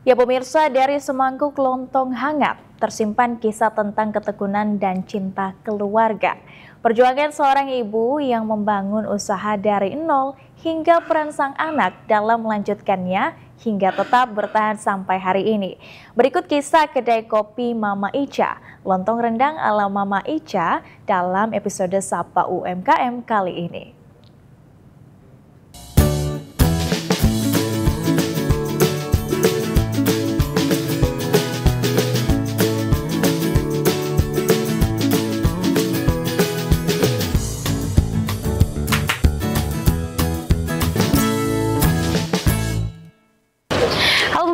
Ya pemirsa, dari semangkuk lontong hangat tersimpan kisah tentang ketekunan dan cinta keluarga. Perjuangan seorang ibu yang membangun usaha dari nol hingga peran sang anak dalam melanjutkannya hingga tetap bertahan sampai hari ini. Berikut kisah kedai kopi Mama Ica, lontong rendang ala Mama Ica dalam episode Sapa UMKM kali ini.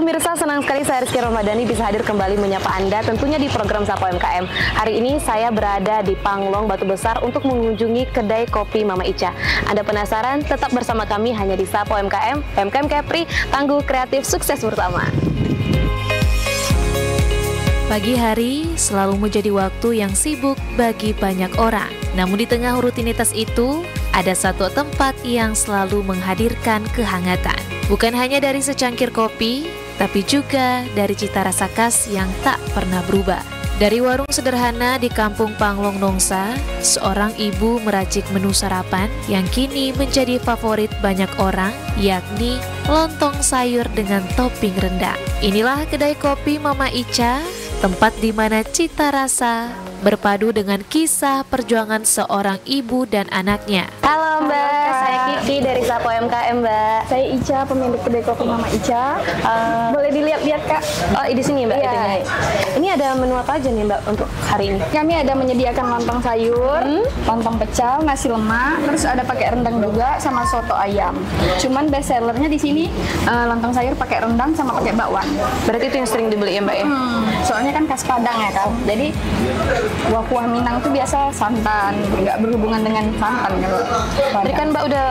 Pemirsa, senang sekali saya Rizky Ramadhani bisa hadir kembali menyapa Anda tentunya di program Sapa UMKM. Hari ini saya berada di Panglong, Batu Besar untuk mengunjungi kedai kopi Mama Ica. Anda penasaran? Tetap bersama kami hanya di Sapa UMKM, UMKM Kepri, tangguh kreatif, sukses bersama. Pagi hari selalu menjadi waktu yang sibuk bagi banyak orang. Namun di tengah rutinitas itu, ada satu tempat yang selalu menghadirkan kehangatan. Bukan hanya dari secangkir kopi, tapi juga dari cita rasa khas yang tak pernah berubah. Dari warung sederhana di Kampung Panglong Nongsa, seorang ibu meracik menu sarapan yang kini menjadi favorit banyak orang, yakni lontong sayur dengan topping rendang. Inilah kedai kopi Mama Ica, tempat di mana cita rasa berpadu dengan kisah perjuangan seorang ibu dan anaknya. Halo Mbak, saya Kiki dari Sapa UMKM Mbak. Saya Ica, pemilik kedai kopi Mama Ica. Boleh dilihat-lihat Kak? Oh di sini Mbak? Iya. Ini ada menu apa aja nih Mbak untuk hari ini? Kami ada menyediakan lontong sayur, lontong pecel, nasi lemak, terus ada pakai rendang juga sama soto ayam. Cuman best sellernya di sini lontong sayur pakai rendang sama pakai bakwan. Berarti itu yang sering dibeli ya Mbak ya? Soalnya kan khas Padang ya kan. Jadi kuah Minang itu biasa santan, nggak berhubungan dengan santan kalau Tadi kan Mbak udah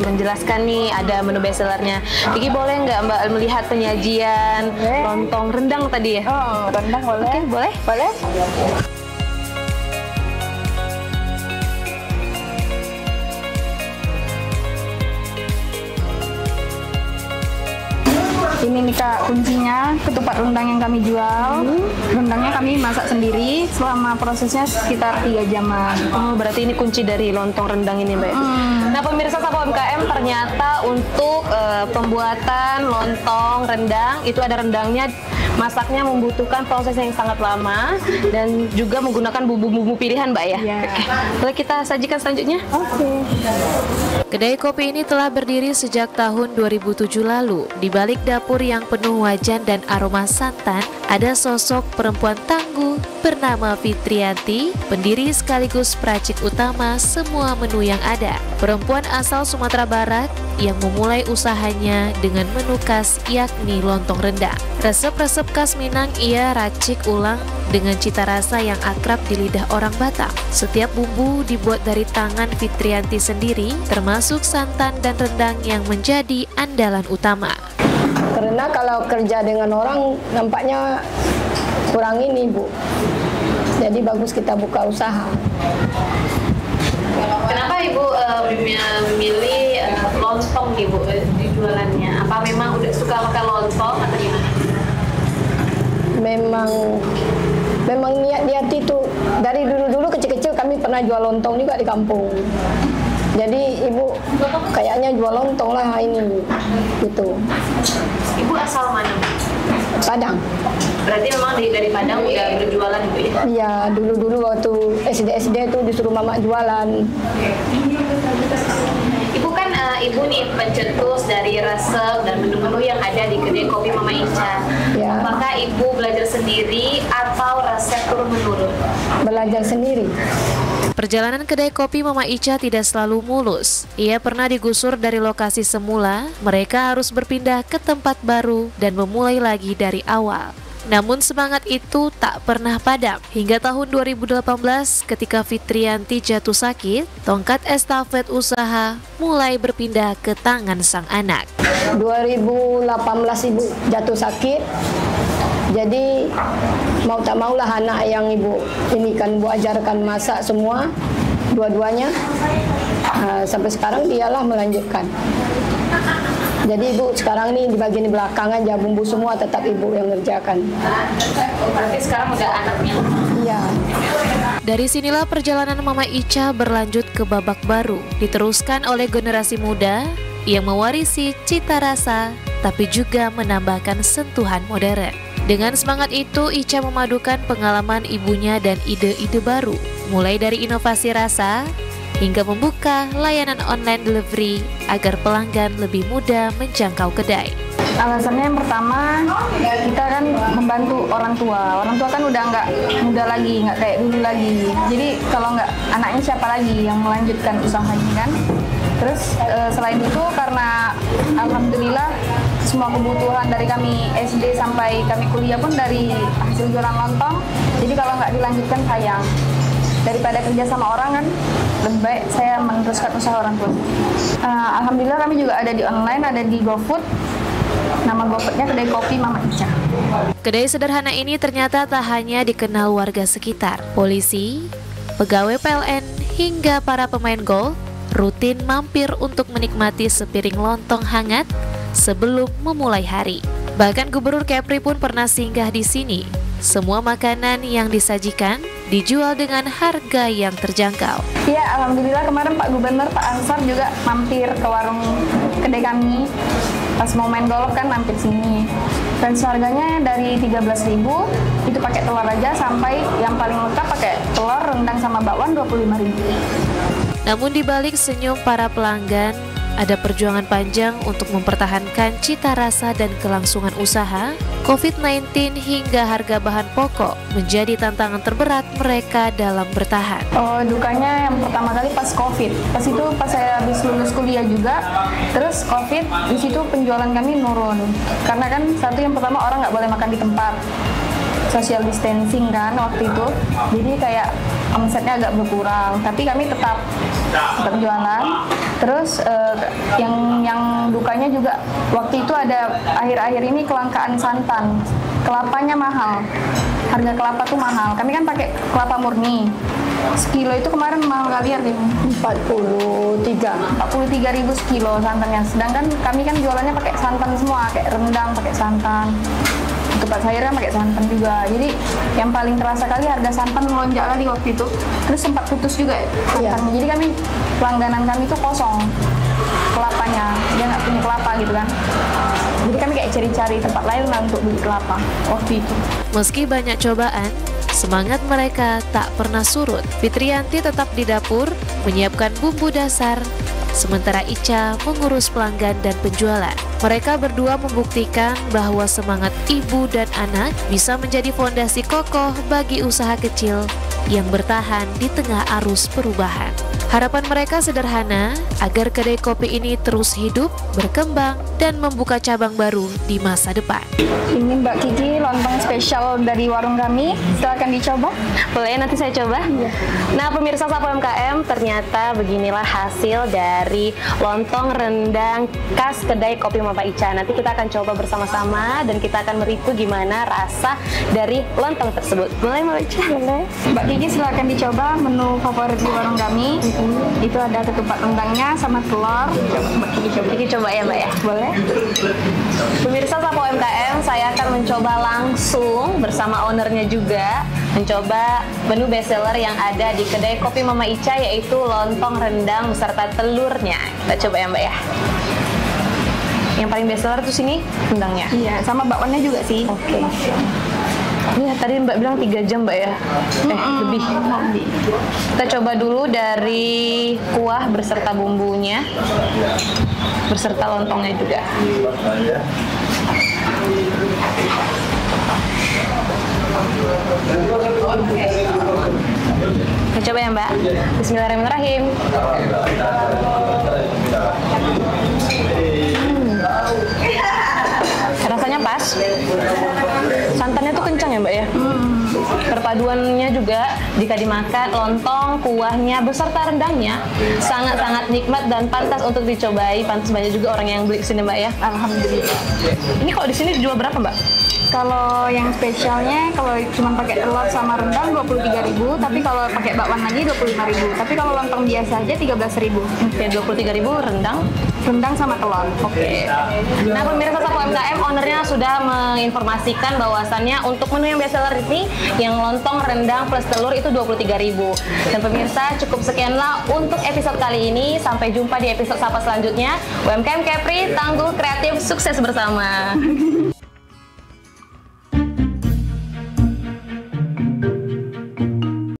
menjelaskan nih ada menu bestsellernya. Kiki boleh nggak Mbak melihat penyajian lontong rendang tadi ya? Oh, rendang boleh. Oke, boleh? Boleh. Ini nih Kak kuncinya, ketupat rendang yang kami jual. Rendangnya kami masak sendiri selama prosesnya sekitar 3 jaman. Oh, berarti ini kunci dari lontong rendang ini Mbak. Nah pemirsa Sapa UMKM, ternyata untuk pembuatan lontong rendang itu ada rendangnya, masaknya membutuhkan proses yang sangat lama dan juga menggunakan bumbu-bumbu pilihan Mbak ya. Boleh kita sajikan selanjutnya? Oke. Kedai kopi ini telah berdiri sejak tahun 2007 lalu. Di balik dapur yang penuh wajan dan aroma santan, ada sosok perempuan tangguh bernama Fitrianti, pendiri sekaligus peracik utama semua menu yang ada. Perempuan asal Sumatera Barat yang memulai usahanya dengan menu khas yakni lontong rendang. Resep-resep khas Minang ia racik ulang dengan cita rasa yang akrab di lidah orang Batak. Setiap bumbu dibuat dari tangan Fitrianti sendiri, termasuk santan dan rendang yang menjadi andalan utama. Karena kalau kerja dengan orang nampaknya kurang ini Bu. Jadi bagus kita buka usaha. Kenapa Ibu memilih lontong Ibu di jualannya? Apa memang udah suka makan lontong atau gimana? Memang niat itu dari dulu kecil-kecil kami pernah jual lontong juga di kampung. Jadi ibu kayaknya jual lontong lah ini gitu. Ibu asal mana? Padang. Berarti memang dari Padang udah berjualan Ibu ya? Iya, dulu waktu SD itu disuruh mama jualan. Ibu kan Ibu nih pencetus dari resep dan menu-menu yang ada di kedai kopi Mama Ica. Ya. Apakah Ibu belajar sendiri atau resep turun-menurun? Belajar sendiri. Perjalanan kedai kopi Mama Ica tidak selalu mulus. Ia pernah digusur dari lokasi semula, mereka harus berpindah ke tempat baru dan memulai lagi dari awal. Namun semangat itu tak pernah padam. Hingga tahun 2018 ketika Fitrianti jatuh sakit, tongkat estafet usaha mulai berpindah ke tangan sang anak. 2018 ibu jatuh sakit. Jadi mau tak maulah anak yang ibu ini kan ibu ajarkan masak semua, dua-duanya. Sampai sekarang dialah melanjutkan. Jadi ibu sekarang nih di bagian belakang aja, bumbu semua tetap ibu yang ngerjakan. Berarti sekarang udah anaknya. Iya. Dari sinilah perjalanan Mama Ica berlanjut ke babak baru, diteruskan oleh generasi muda yang mewarisi cita rasa, tapi juga menambahkan sentuhan modern. Dengan semangat itu, Ica memadukan pengalaman ibunya dan ide-ide baru, mulai dari inovasi rasa, hingga membuka layanan online delivery agar pelanggan lebih mudah menjangkau kedai. Alasannya yang pertama, kita kan membantu orang tua. Orang tua kan udah nggak muda lagi, nggak kayak dulu lagi. Jadi kalau nggak anaknya siapa lagi yang melanjutkan usahanya kan? Terus selain itu karena alhamdulillah semua kebutuhan dari kami SD sampai kami kuliah pun dari hasil jualan lontong. Jadi kalau nggak dilanjutkan sayang. Daripada kerja sama orang kan, lebih baik saya meneruskan usaha orang tua. Alhamdulillah kami juga ada di online, ada di GoFood. Nama GoFoodnya Kedai Kopi Mama Ica. Kedai sederhana ini ternyata tak hanya dikenal warga sekitar. Polisi, pegawai PLN, hingga para pemain golf rutin mampir untuk menikmati sepiring lontong hangat sebelum memulai hari. Bahkan Gubernur Kepri pun pernah singgah di sini. Semua makanan yang disajikan dijual dengan harga yang terjangkau. Iya, alhamdulillah kemarin Pak Gubernur, Pak Ansar juga mampir ke warung kedai kami. Pas mau main golf kan mampir sini. Dan harganya dari 13.000 itu pakai telur aja sampai yang paling lengkap pakai telur, rendang sama bakwan 25.000. Namun di balik senyum para pelanggan, ada perjuangan panjang untuk mempertahankan cita rasa dan kelangsungan usaha. COVID-19 hingga harga bahan pokok menjadi tantangan terberat mereka dalam bertahan. Dukanya yang pertama kali pas COVID. Pas saya habis lulus kuliah juga, terus COVID, di situ penjualan kami nurun. Karena kan satu yang pertama orang nggak boleh makan di tempat. Social distancing kan waktu itu. Jadi kayak omsetnya agak berkurang, tapi kami tetap jualan. Terus yang dukanya juga waktu itu ada akhir-akhir ini kelangkaan santan, kelapanya mahal, harga kelapa tuh mahal. Kami kan pakai kelapa murni, sekilo itu kemarin mahal kali harganya 43.000 sekilo santannya. Sedangkan kami kan jualannya pakai santan semua, kayak rendang pakai santan. Tempat sayur kan pakai santan juga. Jadi yang paling terasa kali harga santan melonjak kali waktu itu. Terus sempat putus juga santannya. Jadi kami pelangganan kami itu kosong kelapanya. Dia nggak punya kelapa gitu kan. Jadi kami kayak cari-cari tempat lain lah untuk beli kelapa waktu itu. Meski banyak cobaan, semangat mereka tak pernah surut. Fitriyanti tetap di dapur menyiapkan bumbu dasar, sementara Ica mengurus pelanggan dan penjualan. Mereka berdua membuktikan bahwa semangat ibu dan anak bisa menjadi fondasi kokoh bagi usaha kecil yang bertahan di tengah arus perubahan. Harapan mereka sederhana, agar kedai kopi ini terus hidup, berkembang, dan membuka cabang baru di masa depan. Ini Mbak Kiki, lontong spesial dari warung kami. Silakan dicoba. Boleh, nanti saya coba. Iya. Nah, pemirsa Sapa UMKM, ternyata beginilah hasil dari lontong rendang khas kedai kopi Mama Ica. Nanti kita akan coba bersama-sama dan kita akan mereview gimana rasa dari lontong tersebut. Boleh Mbak Ica? Boleh. Mbak Kiki silakan dicoba menu favorit di warung kami. Itu ada ketupat rendangnya sama telur. Mbak Kiki coba ya Mbak ya. Boleh. Pemirsa Sapa UMKM, saya akan mencoba langsung bersama ownernya juga mencoba menu bestseller yang ada di kedai kopi Mama Ica, yaitu lontong rendang beserta telurnya. Kita coba ya Mbak ya. Yang paling bestseller tuh sini rendangnya. Iya, sama bakwannya juga sih. Oke. Ini tadi Mbak bilang 3 jam Mbak ya? Lebih. Kita coba dulu dari kuah berserta bumbunya, berserta lontongnya juga. Kita coba ya Mbak. Bismillahirrahmanirrahim. Rasanya pas. Santannya tuh kencang ya Mbak ya. Perpaduannya juga jika dimakan lontong, kuahnya beserta rendangnya sangat-sangat nikmat dan pantas untuk dicobai. Pantas banyak juga orang yang beli sini Mbak ya. Alhamdulillah. Ini kalau di sini dijual berapa Mbak? Kalau yang spesialnya, kalau cuma pakai telur sama rendang 23.000, tapi kalau pakai bakwan lagi 25.000. Tapi kalau lontong biasa aja 13.000. Oke, 23.000 rendang sama telur. Oke. Nah, pemirsa Sapu UMKM, ownernya sudah menginformasikan bahwasannya untuk menu yang best seller ini yang lontong, rendang plus telur itu 23.000. Dan pemirsa, cukup sekianlah untuk episode kali ini. Sampai jumpa di episode Sapa selanjutnya. UMKM Kepri, tangguh, kreatif, sukses bersama.